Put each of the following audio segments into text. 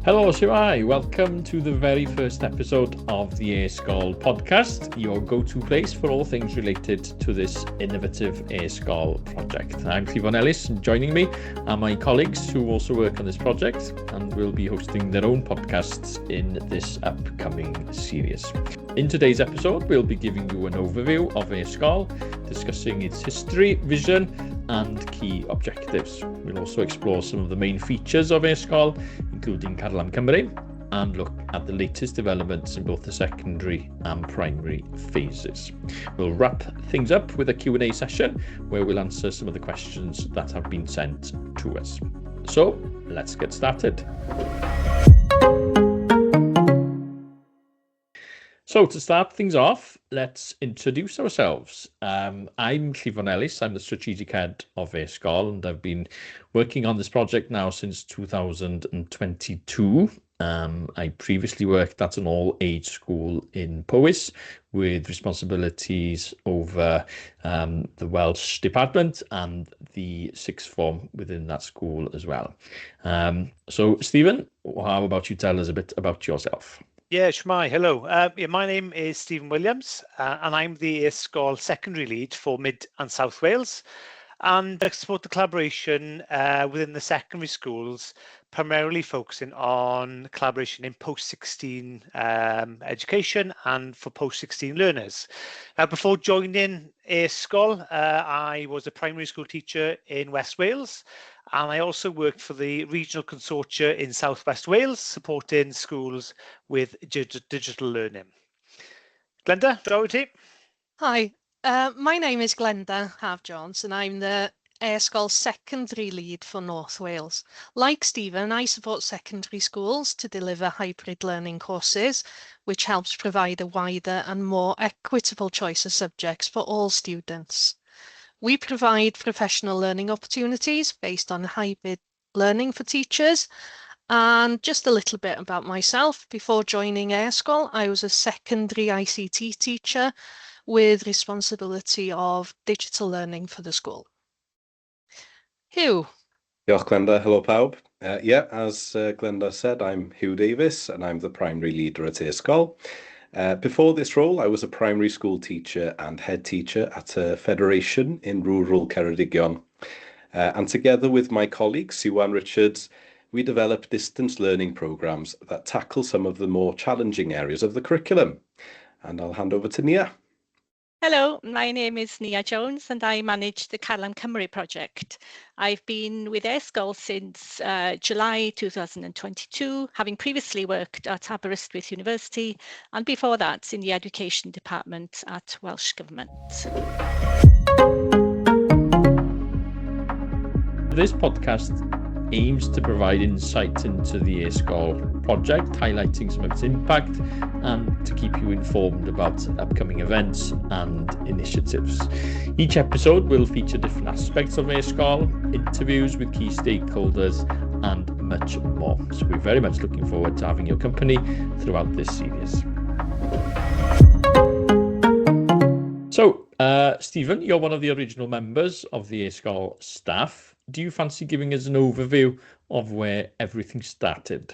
Hello, Shimai. Welcome to the very first episode of the e-sgol podcast, your go-to place for all things related to this innovative e-sgol project. I'm Cleveland Ellis, and joining me are my colleagues who also work on this project and will be hosting their own podcasts in this upcoming series. In today's episode, we'll be giving you an overview of e-sgol, discussing its history, vision, and key objectives. We'll also explore some of the main features of e-sgol, including Carlam Cymru, and look at the latest developments in both the secondary and primary phases. We'll wrap things up with a Q&A session where we'll answer some of the questions that have been sent to us. So let's get started. So to start things off, let's introduce ourselves. I'm Cleveland Ellis. I'm the strategic head of e-sgol, and I've been working on this project now since 2022. I previously worked at an all-age school in Powys with responsibilities over the Welsh department and the sixth form within that school as well. So Stephen, how about you tell us a bit about yourself? Yeah, Shmai, hello. My name is Stephen Williams, and I'm the e-sgol secondary lead for Mid and South Wales, and I support the collaboration within the secondary schools, primarily focusing on collaboration in post-16 education and for post-16 learners. Before joining e-sgol, I was a primary school teacher in West Wales, and I also worked for the regional consortia in South West Wales, supporting schools with digital learning. Glenda, over to you. Hi, my name is Glenda Half-Jones, and I'm the e-sgol secondary lead for North Wales. Like Stephen, I support secondary schools to deliver hybrid learning courses, which helps provide a wider and more equitable choice of subjects for all students. We provide professional learning opportunities based on hybrid learning for teachers. And just a little bit about myself. Before joining e-sgol, I was a secondary ICT teacher with responsibility of digital learning for the school. Hugh. Diolch, Glenda. Hello, pawb. As Glenda said, I'm Hugh Davis, and I'm the primary leader at e-sgol. Before this role, I was a primary school teacher and head teacher at a federation in rural Ceredigion. And together with my colleague, Siwan Richards, we develop distance learning programs that tackle some of the more challenging areas of the curriculum. And I'll hand over to Nia. Hello, my name is Nia Jones, and I manage the Carlam Cymru project. I've been with e-sgol since July 2022, having previously worked at Aberystwyth University, and before that in the education department at Welsh Government. This podcast aims to provide insight into the e-sgol project, highlighting some of its impact, and to keep you informed about upcoming events and initiatives. Each episode will feature different aspects of e-sgol, interviews with key stakeholders, and much more. So we're very much looking forward to having your company throughout this series. So, Stephen, you're one of the original members of the e-sgol staff. Do you fancy giving us an overview of where everything started?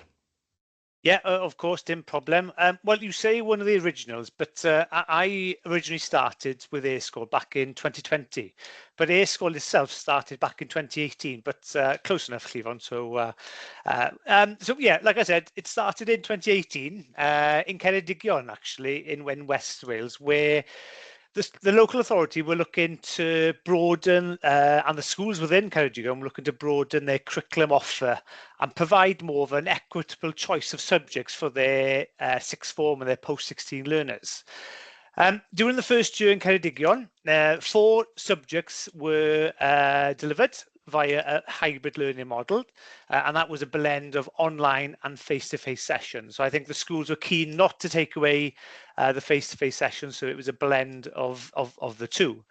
Yeah, of course, no problem. Well, you say one of the originals, but I originally started with e-sgol back in 2020, but e-sgol itself started back in 2018, but close enough, Cleveland. So yeah, like I said, it started in 2018 in Ceredigion, actually, in West Wales, where the local authority were looking to broaden, and the schools within Ceredigion were looking to broaden their curriculum offer and provide more of an equitable choice of subjects for their sixth form and their post-16 learners. During the first year in Ceredigion, 4 subjects were delivered via a hybrid learning model, and that was a blend of online and face-to-face sessions. So I think the schools were keen not to take away the face-to-face sessions, so it was a blend of the two.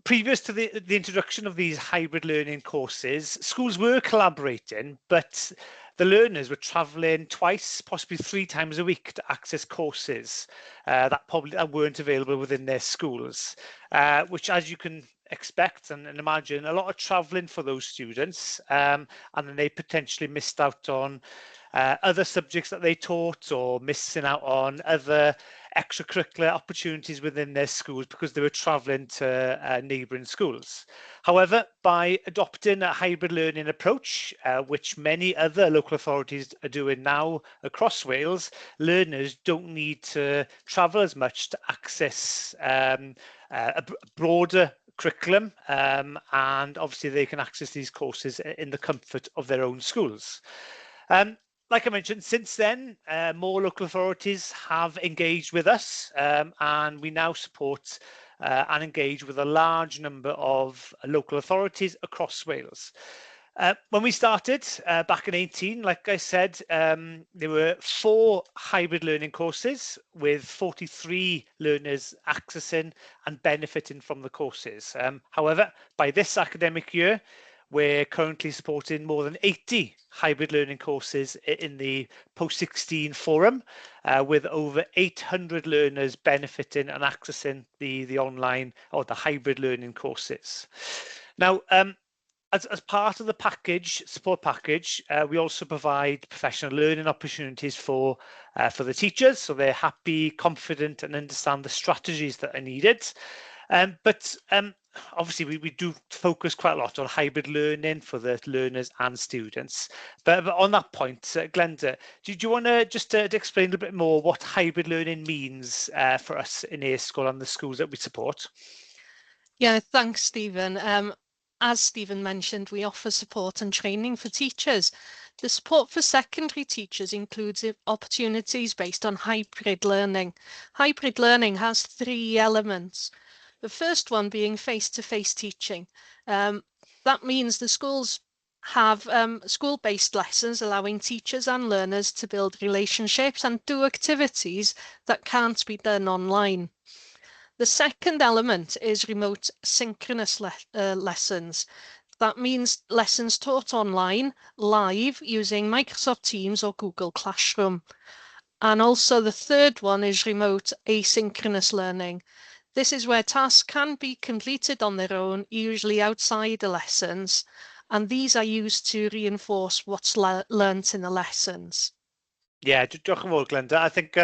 Previous to the introduction of these hybrid learning courses, schools were collaborating, but the learners were travelling twice, possibly 3 times a week to access courses that weren't available within their schools, which, as you can expect and imagine, a lot of travelling for those students, and then they potentially missed out on other subjects that they taught or missing out on other extracurricular opportunities within their schools because they were travelling to neighbouring schools. However, by adopting a hybrid learning approach, which many other local authorities are doing now across Wales, learners don't need to travel as much to access a broader curriculum, and obviously they can access these courses in the comfort of their own schools. Like I mentioned, since then, more local authorities have engaged with us, and we now support and engage with a large number of local authorities across Wales. When we started back in 18, like I said, there were 4 hybrid learning courses with 43 learners accessing and benefiting from the courses. However, by this academic year, we're currently supporting more than 80 hybrid learning courses in the post-16 forum, with over 800 learners benefiting and accessing the online or the hybrid learning courses. Now, as part of the support package, we also provide professional learning opportunities for the teachers, so they're happy, confident, and understand the strategies that are needed. But obviously, we do focus quite a lot on hybrid learning for the learners and students. But on that point, Glenda, do you want to just to explain a little bit more what hybrid learning means for us in e-sgol and the schools that we support? Yeah, thanks, Stephen. As Stephen mentioned, we offer support and training for teachers. The support for secondary teachers includes opportunities based on hybrid learning. Hybrid learning has 3 elements. The first one being face-to-face teaching. That means the schools have school-based lessons allowing teachers and learners to build relationships and do activities that can't be done online. The second element is remote synchronous lessons. That means lessons taught online, live, using Microsoft Teams or Google Classroom. And also the third one is remote asynchronous learning. This is where tasks can be completed on their own, usually outside the lessons, and these are used to reinforce what's learnt in the lessons. Yeah, diolch yn fawr, Glenda. I think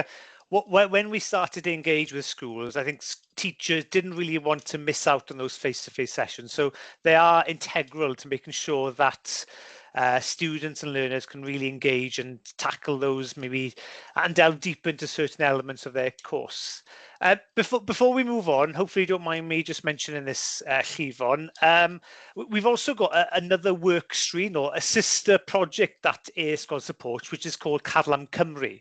when we started to engage with schools, I think teachers didn't really want to miss out on those face-to-face sessions. So they are integral to making sure that students and learners can really engage and tackle those maybe and delve deep into certain elements of their course. Before we move on, hopefully you don't mind me just mentioning this, Llifon. We've also got another work stream or a sister project that e-sgol supports, which is called Carlam Cymru.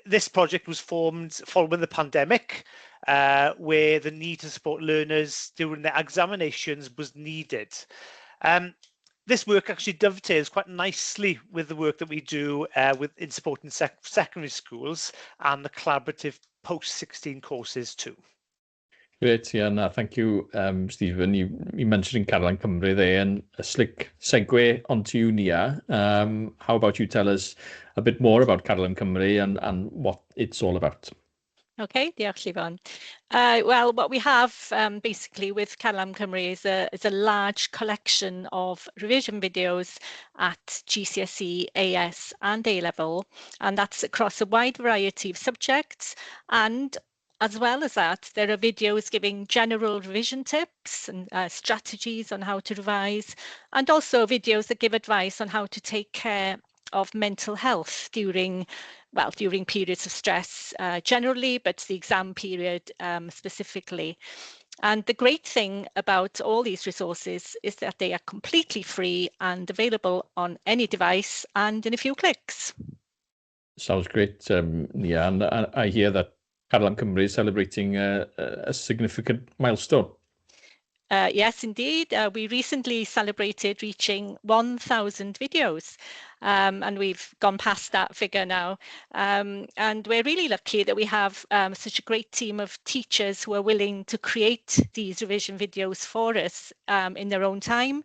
This project was formed following the pandemic, where the need to support learners during their examinations was needed. This work actually dovetails quite nicely with the work that we do in supporting secondary schools and the collaborative post-16 courses too. Great, yeah, no, thank you, Stephen. You mentioned Carlam Cymru there, and a slick segue onto you, Nia. How about you tell us a bit more about Carlam Cymru and what it's all about? Okay, diolch Llifon. Well, what we have basically with Carlam Cymru is a large collection of revision videos at GCSE, AS and A-level, and that's across a wide variety of subjects. And as well as that, there are videos giving general revision tips and strategies on how to revise, and also videos that give advice on how to take care of mental health during periods of stress generally, but the exam period specifically. And the great thing about all these resources is that they are completely free and available on any device and in a few clicks. Sounds great, Nia, and I hear that Carlam Cymru is celebrating a significant milestone. Yes, indeed. We recently celebrated reaching 1,000 videos, and we've gone past that figure now. And we're really lucky that we have such a great team of teachers who are willing to create these revision videos for us in their own time,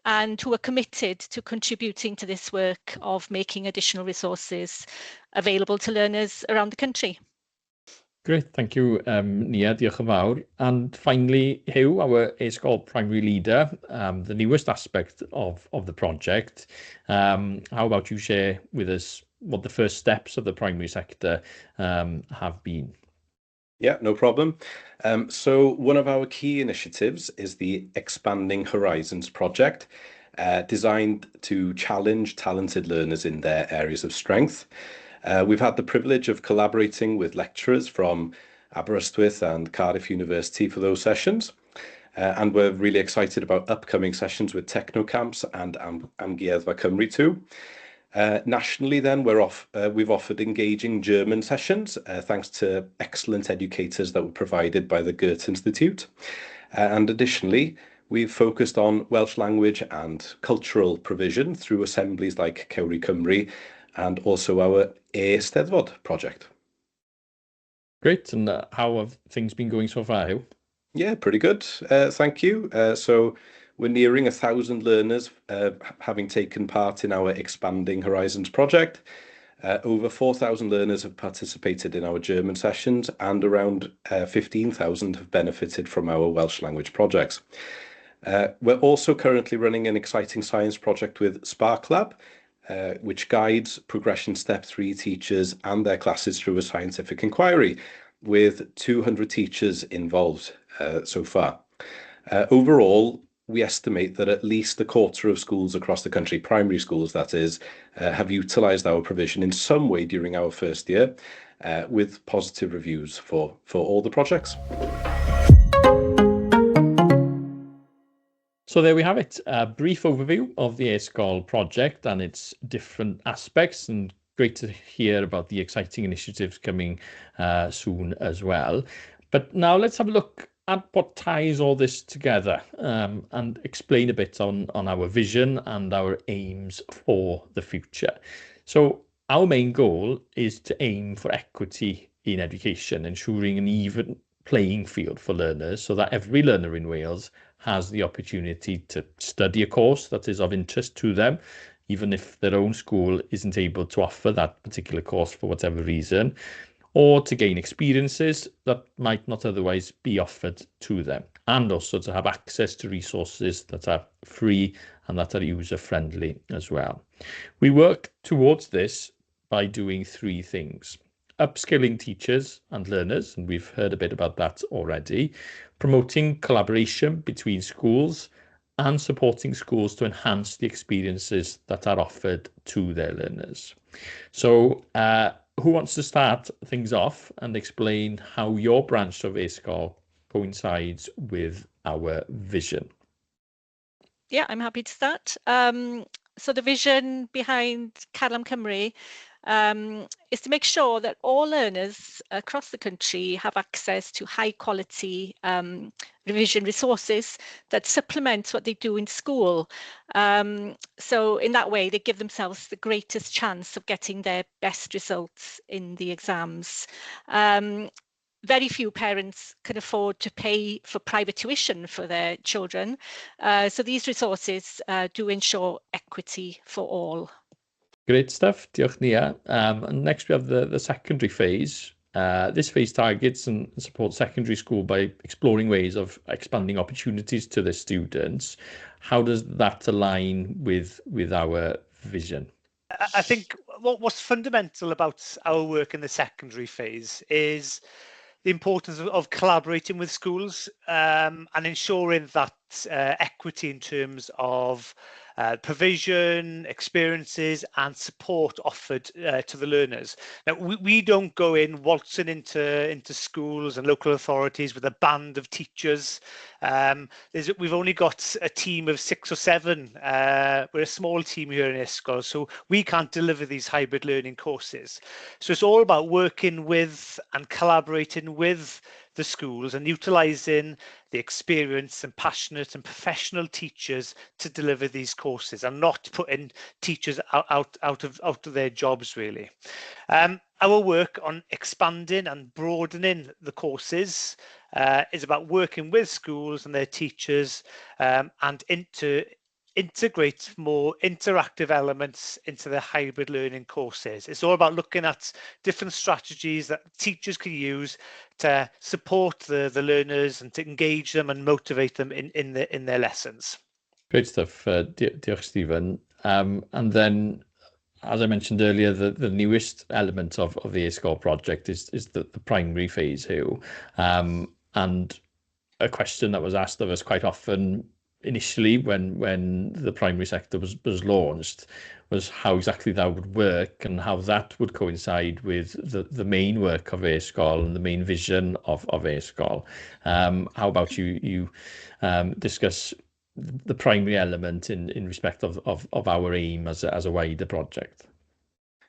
and who are committed to contributing to this work of making additional resources available to learners around the country. Great, thank you, Nia, diolch yn fawr. And finally, Hugh, our e-sgol primary leader, the newest aspect of the project. How about you share with us what the first steps of the primary sector have been? Yeah, no problem. So one of our key initiatives is the Expanding Horizons project, designed to challenge talented learners in their areas of strength. We've had the privilege of collaborating with lecturers from Aberystwyth and Cardiff University for those sessions. And we're really excited about upcoming sessions with Technocamps and Amgueddfa Cymru too. Nationally then, we've offered engaging German sessions, thanks to excellent educators that were provided by the Goethe Institute. And additionally, we've focused on Welsh language and cultural provision through assemblies like Cewri Cymru and also our e-Steddfod project. Great, and how have things been going so far, Hugh? Yeah, pretty good. Thank you. So we're nearing 1,000 learners having taken part in our Expanding Horizons project. Over 4,000 learners have participated in our German sessions, and around 15,000 have benefited from our Welsh language projects. We're also currently running an exciting science project with Spark Lab, which guides Progression Step 3 teachers and their classes through a scientific inquiry, with 200 teachers involved so far. Overall, we estimate that at least a quarter of schools across the country, primary schools that is, have utilised our provision in some way during our first year, with positive reviews for all the projects. So there we have it, a brief overview of the e-sgol project and its different aspects, and great to hear about the exciting initiatives coming soon as well. But now let's have a look at what ties all this together and explain a bit on our vision and our aims for the future. So our main goal is to aim for equity in education, ensuring an even playing field for learners so that every learner in Wales has the opportunity to study a course that is of interest to them, even if their own school isn't able to offer that particular course for whatever reason, or to gain experiences that might not otherwise be offered to them, and also to have access to resources that are free and that are user-friendly as well. We work towards this by doing three things: upskilling teachers and learners, and we've heard a bit about that already, promoting collaboration between schools, and supporting schools to enhance the experiences that are offered to their learners. So who wants to start things off and explain how your branch of e-sgol coincides with our vision? Yeah, I'm happy to start. So the vision behind Calam Cymru is to make sure that all learners across the country have access to high quality revision resources that supplement what they do in school. So in that way, they give themselves the greatest chance of getting their best results in the exams. Very few parents can afford to pay for private tuition for their children. So these resources do ensure equity for all. Great stuff, diolch Nia. And next we have the secondary phase. This phase targets and supports secondary school by exploring ways of expanding opportunities to the students. How does that align with our vision? I think what's fundamental about our work in the secondary phase is the importance of collaborating with schools and ensuring that equity in terms of provision, experiences and support offered to the learners. Now, we don't go in waltzing into schools and local authorities with a band of teachers. We've only got a team of 6 or 7. We're a small team here in e-sgol, so we can't deliver these hybrid learning courses. So it's all about working with and collaborating with the schools and utilising the experience and passionate and professional teachers to deliver these courses, and not putting teachers out of their jobs really. Our work on expanding and broadening the courses is about working with schools and their teachers and integrate more interactive elements into the hybrid learning courses. It's all about looking at different strategies that teachers can use to support the learners and to engage them and motivate them in their lessons. Great stuff. Diolch, Stephen. And then, as I mentioned earlier, the newest element of the e-sgol project is the primary phase here. And a question that was asked of us quite often initially when the primary sector was launched was how exactly that would work and how that would coincide with the main work of e-sgol and the main vision of e-sgol. How about you discuss the primary element in respect of our aim as a wider project?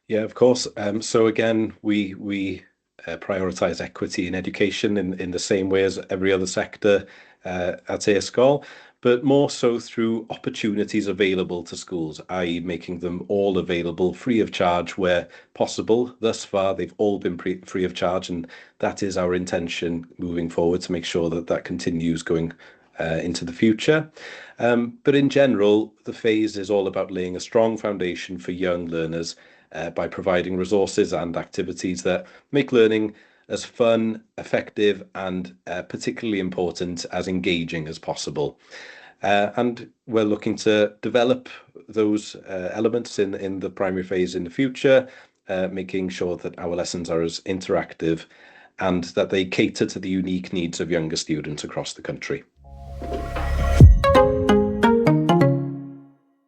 Yeah, of course. So again, we prioritise equity in education in the same way as every other sector at e-sgol, but more so through opportunities available to schools, i.e. making them all available free of charge where possible. Thus far, they've all been free of charge, and that is our intention moving forward to make sure that that continues going into the future. But in general, the phase is all about laying a strong foundation for young learners by providing resources and activities that make learning as fun, effective, and particularly important as engaging as possible. And we're looking to develop those elements in the primary phase in the future, making sure that our lessons are as interactive and that they cater to the unique needs of younger students across the country.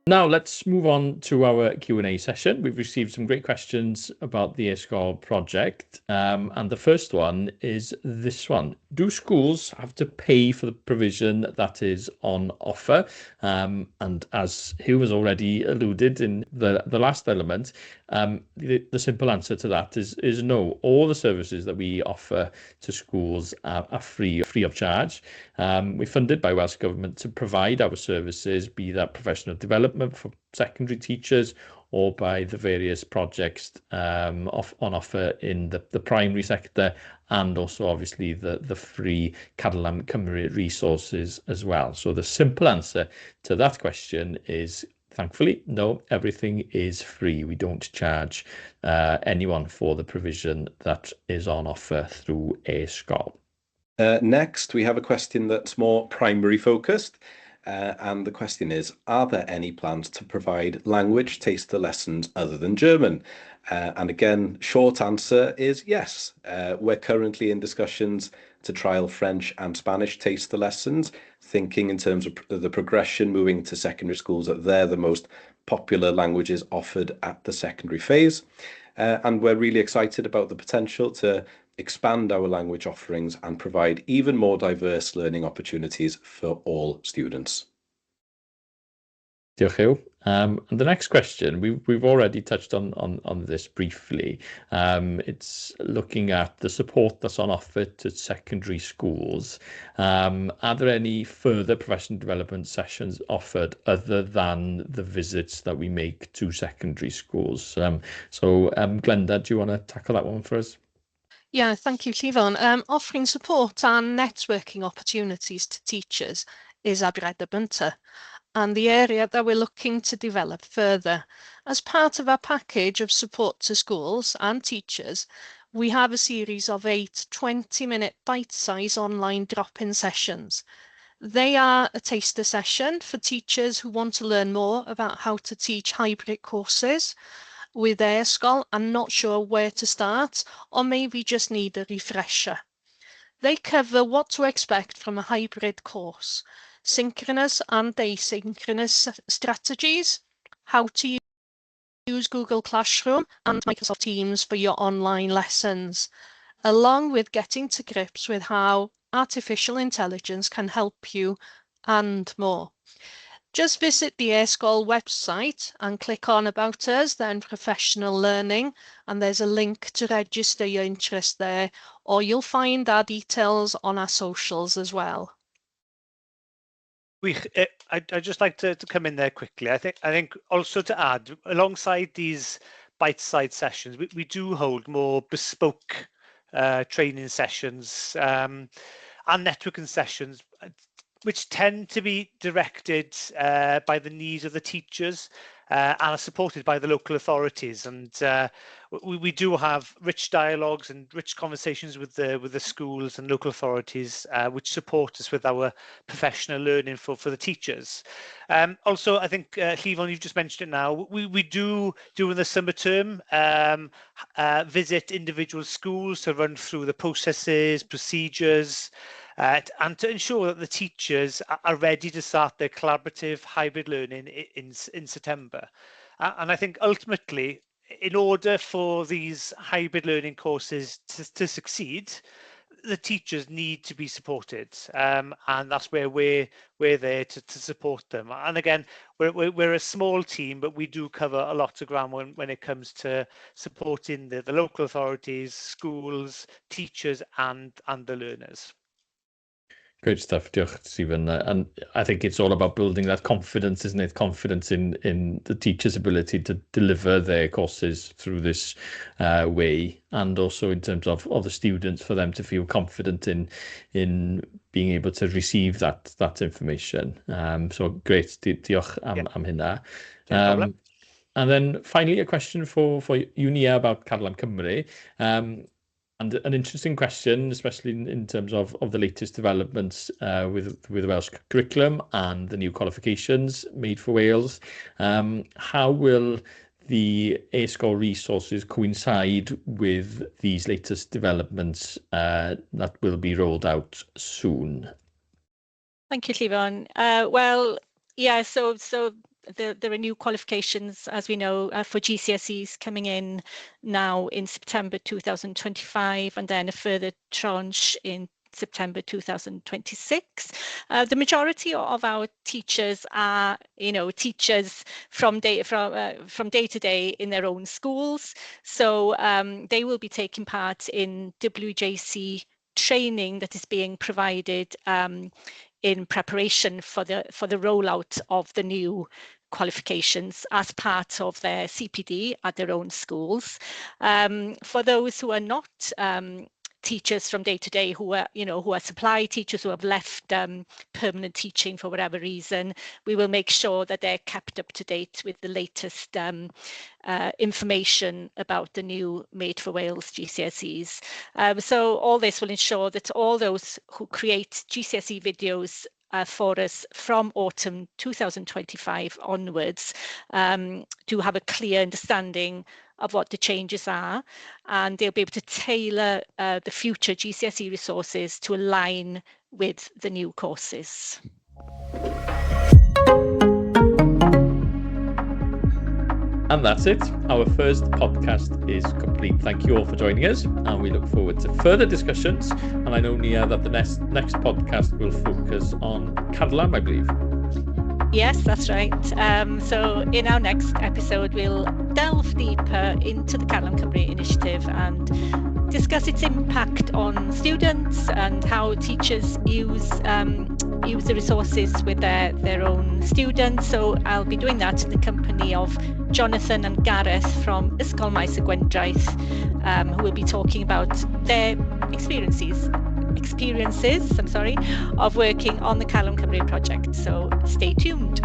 Now let's move on to our Q&A session. We've received some great questions about the e-sgol project, and the first one is this one. Do schools have to pay for the provision that is on offer? And as Hugh has already alluded in the last element, the simple answer to that is no. All the services that we offer to schools are free of charge. We're funded by Welsh Government to provide our services, be that professional development for secondary teachers or by the various projects on offer in the primary sector, and also obviously the free Carolan Cymru resources as well. So the simple answer to that question is thankfully, no, everything is free. We don't charge anyone for the provision that is on offer through e-sgol. Next, we have a question that's more primary focused. And the question is, are there any plans to provide language taster lessons other than German? And again, short answer is yes. We're currently in discussions to trial French and Spanish taster lessons, thinking in terms of the progression moving to secondary schools that they're the most popular languages offered at the secondary phase. And we're really excited about the potential to expand our language offerings and provide even more diverse learning opportunities for all students. Diolch, Hugh. And the next question, we've already touched on this briefly. It's looking at the support that's on offer to secondary schools. Are there any further professional development sessions offered other than the visits that we make to secondary schools? So, Glenda, do you want to tackle that one for us? Yeah, thank you, Llifon. Offering support and networking opportunities to teachers is our bread and butter, and the area that we're looking to develop further. As part of our package of support to schools and teachers, we have a series of 8 20-minute bite-sized online drop-in sessions. They are a taster session for teachers who want to learn more about how to teach hybrid courses with e-sgol and not sure where to start, or maybe just need a refresher. They cover what to expect from a hybrid course, synchronous and asynchronous strategies, how to use Google Classroom and Microsoft Teams for your online lessons, along with getting to grips with how artificial intelligence can help you and more. Just visit the e-sgol website and click on About Us, then Professional Learning, and there's a link to register your interest there, or you'll find our details on our socials as well. I'd just like to come in there quickly. I think also to add, alongside these bite-sized sessions, we do hold more bespoke training sessions and networking sessions which tend to be directed by the needs of the teachers and are supported by the local authorities. And we do have rich dialogues and rich conversations with the schools and local authorities, which support us with our professional learning for the teachers. Also, I think, Llifon, you've just mentioned it now, we do during the summer term visit individual schools to run through the processes, procedures, and to ensure that the teachers are ready to start their collaborative hybrid learning in September. And I think ultimately, in order for these hybrid learning courses to succeed, the teachers need to be supported, and that's where we're there to support them. And again, we're a small team, but we do cover a lot of ground when it comes to supporting the local authorities, schools, teachers, and the learners. Great stuff, diolch, Stephen. And I think it's all about building that confidence, isn't it? Confidence in the teacher's ability to deliver their courses through this way, and also in terms of the students, for them to feel confident in being able to receive that information. So great, diolch am hynna. No problem. And then finally, a question for you, Nia, about Cadlan Cymru. And an interesting question, especially in terms of the latest developments with the Welsh curriculum and the new qualifications made for Wales. How will the e-sgol resources coincide with these latest developments that will be rolled out soon? Thank you, Llifon. Well, yeah, so there are new qualifications, as we know, for GCSEs coming in now in September 2025, and then a further tranche in September 2026. The majority of our teachers are, teachers from day to day in their own schools. So they will be taking part in WJC training that is being provided in preparation for the rollout of the new qualifications as part of their CPD at their own schools. For those who are not teachers from day to day, who are supply teachers who have left permanent teaching for whatever reason, we will make sure that they're kept up to date with the latest information about the new Made for Wales GCSEs. So all this will ensure that all those who create GCSE videos for us from autumn 2025 onwards do have a clear understanding of what the changes are, and they'll be able to tailor the future GCSE resources to align with the new courses. And that's it. Our first podcast is complete. Thank you all for joining us, and we look forward to further discussions. And I know, Nia, that the next podcast will focus on Cadlan, I believe. Yes, that's right. So in our next episode, we'll delve deeper into the Cadlan Cymru initiative and discuss its impact on students and how teachers use the resources with their own students. So I'll be doing that in the company of Jonathan and Gareth from e-sgol Maes y Gwendraeth, who will be talking about their experiences of working on the Cadlan Cymru project. So stay tuned.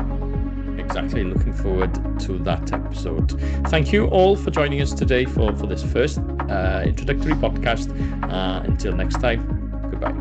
Exactly, looking forward to that episode. Thank you all for joining us today for this first introductory podcast. Until next time, goodbye.